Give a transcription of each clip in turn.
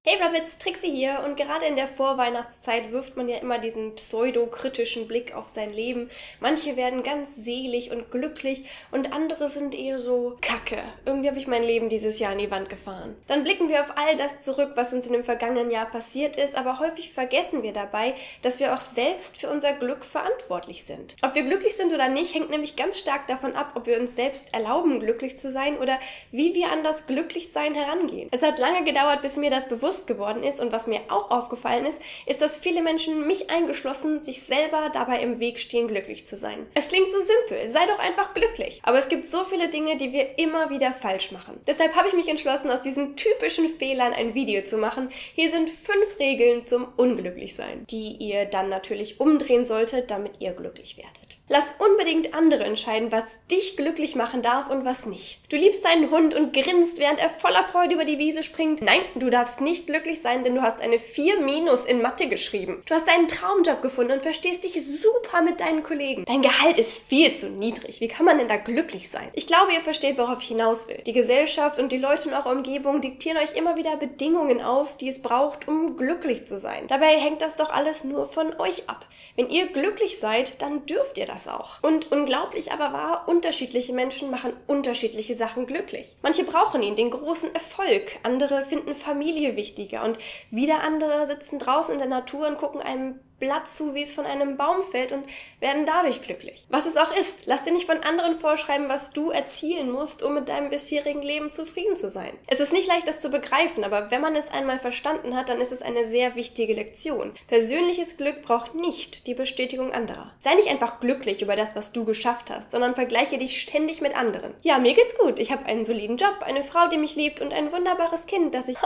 Hey Rabbits, Trixie hier und gerade in der Vorweihnachtszeit wirft man ja immer diesen pseudo-kritischen Blick auf sein Leben. Manche werden ganz selig und glücklich und andere sind eher so Kacke. Irgendwie habe ich mein Leben dieses Jahr an die Wand gefahren. Dann blicken wir auf all das zurück, was uns in dem vergangenen Jahr passiert ist, aber häufig vergessen wir dabei, dass wir auch selbst für unser Glück verantwortlich sind. Ob wir glücklich sind oder nicht, hängt nämlich ganz stark davon ab, ob wir uns selbst erlauben, glücklich zu sein oder wie wir an das Glücklichsein herangehen. Es hat lange gedauert, bis mir das bewusst geworden ist und was mir auch aufgefallen ist, dass viele Menschen, mich eingeschlossen, sich selber dabei im Weg stehen, glücklich zu sein. Es klingt so simpel, sei doch einfach glücklich. Aber es gibt so viele Dinge, die wir immer wieder falsch machen. Deshalb habe ich mich entschlossen, aus diesen typischen Fehlern ein Video zu machen. Hier sind 5 Regeln zum Unglücklichsein, die ihr dann natürlich umdrehen solltet, damit ihr glücklich werdet. Lass unbedingt andere entscheiden, was dich glücklich machen darf und was nicht. Du liebst deinen Hund und grinst, während er voller Freude über die Wiese springt. Nein, du darfst nicht glücklich sein, denn du hast eine 4- in Mathe geschrieben. Du hast deinen Traumjob gefunden und verstehst dich super mit deinen Kollegen. Dein Gehalt ist viel zu niedrig. Wie kann man denn da glücklich sein? Ich glaube, ihr versteht, worauf ich hinaus will. Die Gesellschaft und die Leute in eurer Umgebung diktieren euch immer wieder Bedingungen auf, die es braucht, um glücklich zu sein. Dabei hängt das doch alles nur von euch ab. Wenn ihr glücklich seid, dann dürft ihr das auch. Und unglaublich aber wahr, unterschiedliche Menschen machen unterschiedliche Sachen glücklich. Manche brauchen ihn, den großen Erfolg, andere finden Familie wichtiger und wieder andere sitzen draußen in der Natur und gucken einem Blatt zu, wie es von einem Baum fällt und werden dadurch glücklich. Was es auch ist, lass dir nicht von anderen vorschreiben, was du erzielen musst, um mit deinem bisherigen Leben zufrieden zu sein. Es ist nicht leicht, das zu begreifen, aber wenn man es einmal verstanden hat, dann ist es eine sehr wichtige Lektion. Persönliches Glück braucht nicht die Bestätigung anderer. Sei nicht einfach glücklich über das, was du geschafft hast, sondern vergleiche dich ständig mit anderen. Ja, mir geht's gut. Ich habe einen soliden Job, eine Frau, die mich liebt und ein wunderbares Kind, das ich...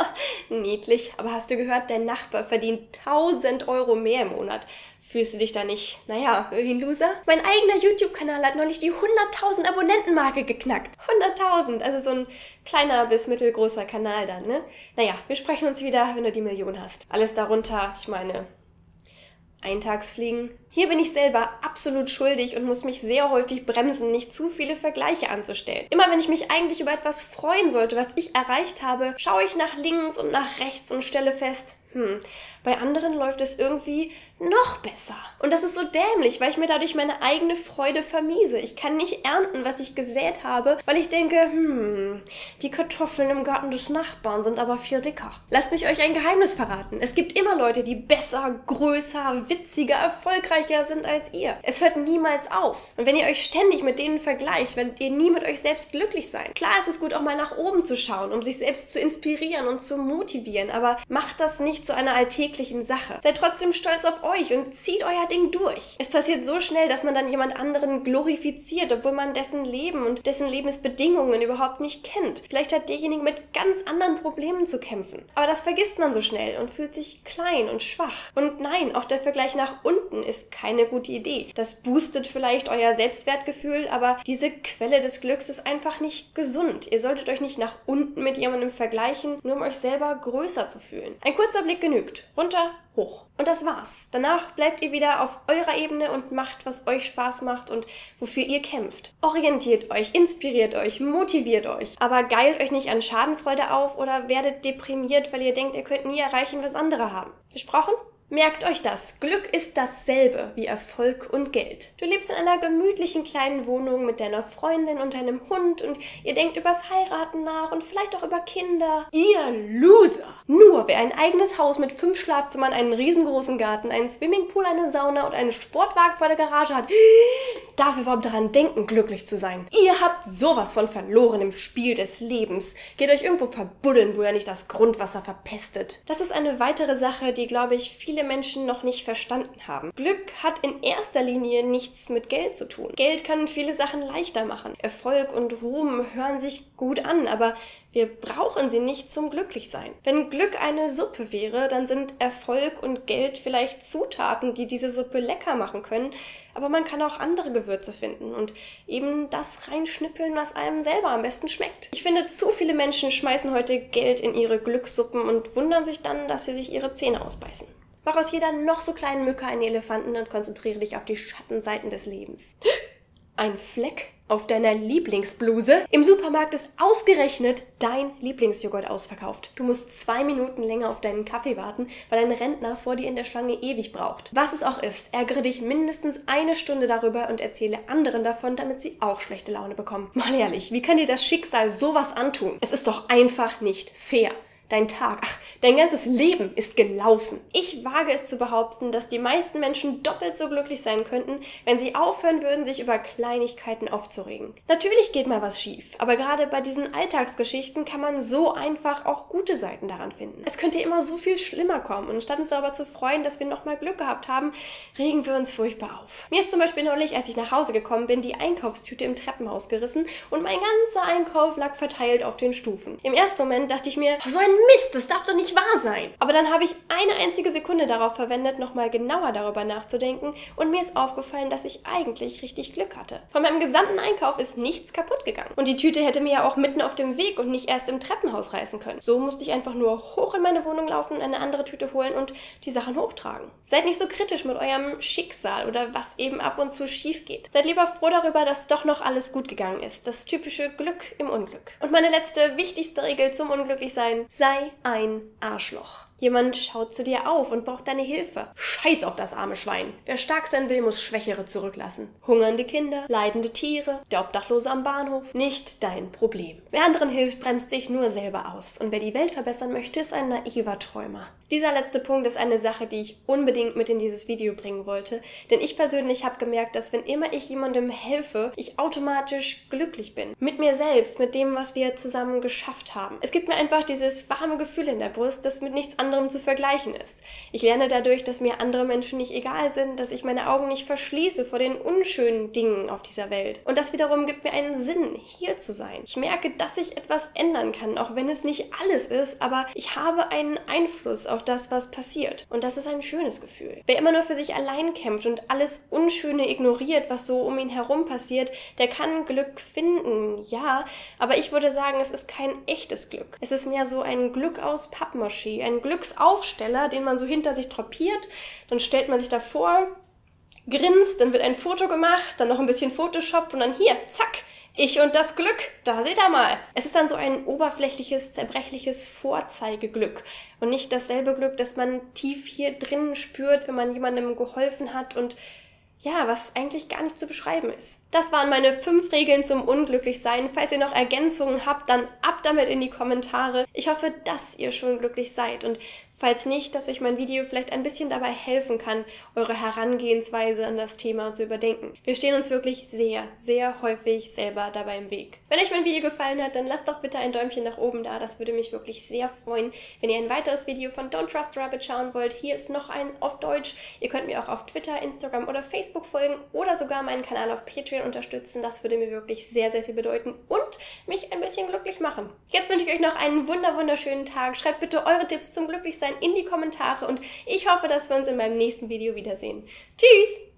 niedlich. Aber hast du gehört, dein Nachbar verdient 1.000 Euro mehr im Monat. Fühlst du dich da nicht, naja, wie ein Loser? Mein eigener YouTube-Kanal hat neulich die 100.000 Abonnenten-Marke geknackt. 100.000, also so ein kleiner bis mittelgroßer Kanal dann, ne? Naja, wir sprechen uns wieder, wenn du die Million hast. Alles darunter, ich meine... Eintagsfliegen. Hier bin ich selber absolut schuldig und muss mich sehr häufig bremsen, nicht zu viele Vergleiche anzustellen. Immer wenn ich mich eigentlich über etwas freuen sollte, was ich erreicht habe, schaue ich nach links und nach rechts und stelle fest, bei anderen läuft es irgendwie noch besser. Und das ist so dämlich, weil ich mir dadurch meine eigene Freude vermiese. Ich kann nicht ernten, was ich gesät habe, weil ich denke, die Kartoffeln im Garten des Nachbarn sind aber viel dicker. Lasst mich euch ein Geheimnis verraten. Es gibt immer Leute, die besser, größer, witziger, erfolgreicher sind als ihr. Es hört niemals auf. Und wenn ihr euch ständig mit denen vergleicht, werdet ihr nie mit euch selbst glücklich sein. Klar ist es gut, auch mal nach oben zu schauen, um sich selbst zu inspirieren und zu motivieren, aber macht das nicht zu einer alltäglichen Sache. Seid trotzdem stolz auf euch und zieht euer Ding durch. Es passiert so schnell, dass man dann jemand anderen glorifiziert, obwohl man dessen Leben und dessen Lebensbedingungen überhaupt nicht kennt. Vielleicht hat derjenige mit ganz anderen Problemen zu kämpfen. Aber das vergisst man so schnell und fühlt sich klein und schwach. Und nein, auch der Vergleich nach unten ist keine gute Idee. Das boostet vielleicht euer Selbstwertgefühl, aber diese Quelle des Glücks ist einfach nicht gesund. Ihr solltet euch nicht nach unten mit jemandem vergleichen, nur um euch selber größer zu fühlen. Ein kurzer Blick genügt. Runter, hoch. Und das war's. Danach bleibt ihr wieder auf eurer Ebene und macht, was euch Spaß macht und wofür ihr kämpft. Orientiert euch, inspiriert euch, motiviert euch. Aber geilt euch nicht an Schadenfreude auf oder werdet deprimiert, weil ihr denkt, ihr könnt nie erreichen, was andere haben. Versprochen? Merkt euch das. Glück ist dasselbe wie Erfolg und Geld. Du lebst in einer gemütlichen kleinen Wohnung mit deiner Freundin und deinem Hund und ihr denkt übers Heiraten nach und vielleicht auch über Kinder. Ihr Loser! Nur wer ein eigenes Haus mit 5 Schlafzimmern, einen riesengroßen Garten, einen Swimmingpool, eine Sauna und einen Sportwagen vor der Garage hat, darf überhaupt daran denken, glücklich zu sein. Ihr habt sowas von verloren im Spiel des Lebens. Geht euch irgendwo verbuddeln, wo ihr nicht das Grundwasser verpestet. Das ist eine weitere Sache, die, glaube ich, viele Menschen noch nicht verstanden haben. Glück hat in erster Linie nichts mit Geld zu tun. Geld kann viele Sachen leichter machen. Erfolg und Ruhm hören sich gut an, aber wir brauchen sie nicht zum Glücklichsein. Wenn Glück eine Suppe wäre, dann sind Erfolg und Geld vielleicht Zutaten, die diese Suppe lecker machen können, aber man kann auch andere Gewürze finden und eben das reinschnippeln, was einem selber am besten schmeckt. Ich finde, zu viele Menschen schmeißen heute Geld in ihre Glückssuppen und wundern sich dann, dass sie sich ihre Zähne ausbeißen. Mach aus jeder noch so kleinen Mücke einen Elefanten und konzentriere dich auf die Schattenseiten des Lebens. Ein Fleck auf deiner Lieblingsbluse? Im Supermarkt ist ausgerechnet dein Lieblingsjoghurt ausverkauft. Du musst 2 Minuten länger auf deinen Kaffee warten, weil ein Rentner vor dir in der Schlange ewig braucht. Was es auch ist, ärgere dich mindestens 1 Stunde darüber und erzähle anderen davon, damit sie auch schlechte Laune bekommen. Mal ehrlich, wie kann dir das Schicksal sowas antun? Es ist doch einfach nicht fair. Dein Tag, dein ganzes Leben ist gelaufen. Ich wage es zu behaupten, dass die meisten Menschen doppelt so glücklich sein könnten, wenn sie aufhören würden, sich über Kleinigkeiten aufzuregen. Natürlich geht mal was schief, aber gerade bei diesen Alltagsgeschichten kann man so einfach auch gute Seiten daran finden. Es könnte immer so viel schlimmer kommen und statt uns darüber zu freuen, dass wir nochmal Glück gehabt haben, regen wir uns furchtbar auf. Mir ist zum Beispiel neulich, als ich nach Hause gekommen bin, die Einkaufstüte im Treppenhaus gerissen und mein ganzer Einkauf lag verteilt auf den Stufen. Im ersten Moment dachte ich mir, so ein Mist, das darf doch nicht wahr sein. Aber dann habe ich eine einzige Sekunde darauf verwendet, nochmal genauer darüber nachzudenken und mir ist aufgefallen, dass ich eigentlich richtig Glück hatte. Von meinem gesamten Einkauf ist nichts kaputt gegangen. Und die Tüte hätte mir ja auch mitten auf dem Weg und nicht erst im Treppenhaus reißen können. So musste ich einfach nur hoch in meine Wohnung laufen, eine andere Tüte holen und die Sachen hochtragen. Seid nicht so kritisch mit eurem Schicksal oder was eben ab und zu schief geht. Seid lieber froh darüber, dass doch noch alles gut gegangen ist. Das typische Glück im Unglück. Und meine letzte, wichtigste Regel zum Unglücklichsein: sei ein Arschloch. Jemand schaut zu dir auf und braucht deine Hilfe. Scheiß auf das arme Schwein. Wer stark sein will, muss Schwächere zurücklassen. Hungernde Kinder, leidende Tiere, der Obdachlose am Bahnhof. Nicht dein Problem. Wer anderen hilft, bremst sich nur selber aus. Und wer die Welt verbessern möchte, ist ein naiver Träumer. Dieser letzte Punkt ist eine Sache, die ich unbedingt mit in dieses Video bringen wollte. Denn ich persönlich habe gemerkt, dass wenn immer ich jemandem helfe, ich automatisch glücklich bin. Mit mir selbst, mit dem, was wir zusammen geschafft haben. Es gibt mir einfach dieses warme Gefühl in der Brust, das mit nichts anderem zu vergleichen ist. Ich lerne dadurch, dass mir andere Menschen nicht egal sind, dass ich meine Augen nicht verschließe vor den unschönen Dingen auf dieser Welt. Und das wiederum gibt mir einen Sinn, hier zu sein. Ich merke, dass ich etwas ändern kann, auch wenn es nicht alles ist, aber ich habe einen Einfluss auf das, was passiert. Und das ist ein schönes Gefühl. Wer immer nur für sich allein kämpft und alles Unschöne ignoriert, was so um ihn herum passiert, der kann Glück finden, ja, aber ich würde sagen, es ist kein echtes Glück. Es ist mehr so ein Glück aus Pappmaché, ein Glücksaufsteller, den man so hinter sich drapiert, dann stellt man sich davor, grinst, dann wird ein Foto gemacht, dann noch ein bisschen Photoshop und dann hier, zack, ich und das Glück, da seht ihr mal. Es ist dann so ein oberflächliches, zerbrechliches Vorzeigeglück und nicht dasselbe Glück, das man tief hier drinnen spürt, wenn man jemandem geholfen hat und ja, was eigentlich gar nicht zu beschreiben ist. Das waren meine 5 Regeln zum Unglücklichsein. Falls ihr noch Ergänzungen habt, dann ab damit in die Kommentare. Ich hoffe, dass ihr schon glücklich seid und falls nicht, dass euch mein Video vielleicht ein bisschen dabei helfen kann, eure Herangehensweise an das Thema zu überdenken. Wir stehen uns wirklich sehr, sehr häufig selber dabei im Weg. Wenn euch mein Video gefallen hat, dann lasst doch bitte ein Däumchen nach oben da. Das würde mich wirklich sehr freuen. Wenn ihr ein weiteres Video von Don't Trust a Rabbit schauen wollt, hier ist noch eins auf Deutsch. Ihr könnt mir auch auf Twitter, Instagram oder Facebook folgen oder sogar meinen Kanal auf Patreon unterstützen. Das würde mir wirklich sehr, sehr viel bedeuten und mich ein bisschen glücklich machen. Jetzt wünsche ich euch noch einen wunderschönen Tag. Schreibt bitte eure Tipps zum Glücklichsein in die Kommentare und ich hoffe, dass wir uns in meinem nächsten Video wiedersehen. Tschüss!